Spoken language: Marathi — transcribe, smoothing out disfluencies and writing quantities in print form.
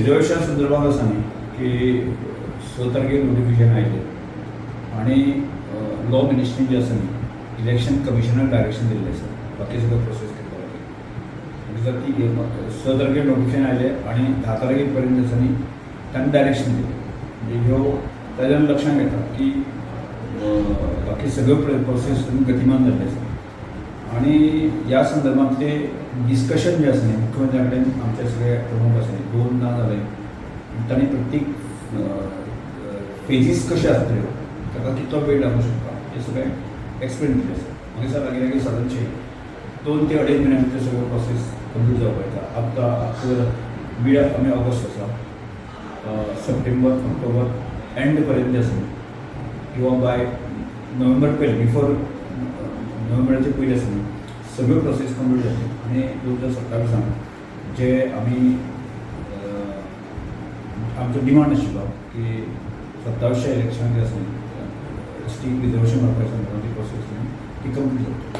रिजर्वेशन संदर्भात आसा न्ही की 6 तारखेक नोटिफिकेशन आयलें आणि लॉ मिनिस्ट्रीन जे आसा न्ही इलेक्शन कमिशनाक डायरेक्शन दिल्लें आसा बाकी सगळं प्रोसेस करपा खातीर ती 6 तारखेक नोटिफिकेशन आयलें आणि 10 तारखेक पर्यंत आसा न्ही तांणी डायरेक्शन दिलें म्हणजे ह्यो ताज्यान लक्षांत येता की बाकी सगळं प्रोसेस गतिमान जाल्लें आसा आणि ह्या संदर्भांतले डिस्कशन जे आसा न्ही मुख्यमंत्र्या कडेन आमचे सगळे प्रमुख आसा न्ही 2दा जाले तांणी प्रत्येक फेजीस कशे आसतल्यो ताका कितलो वेळ लागू शकता हे सगळें एक्सप्लेन केलें आसा म्हाका दिसता लागीं लागीं सादारणशे 2 ते 2.5 म्हयन्या भितर सगळो प्रोसेस कंप्लीट जावपाक येता आतां मिड आमी ऑगस्ट आसा सप्टेंबर ऑक्टोबर एंड पर्यंत आसा किंवा बाय नोव्हेंबर पयलीं बिफोर नोव्हेंबराचे पयलीं आसा न्ही सगळ्यो प्रोसेस कंप्लीट जातली आनी 2027 जे आमी आमचो डिमांड आशिल्लो की 27 इलेक्शन जे आसा न्ही स्टेट रिजर्वेशन वापरपाच्या ती प्रोसेस ती कंप्लीट जातली.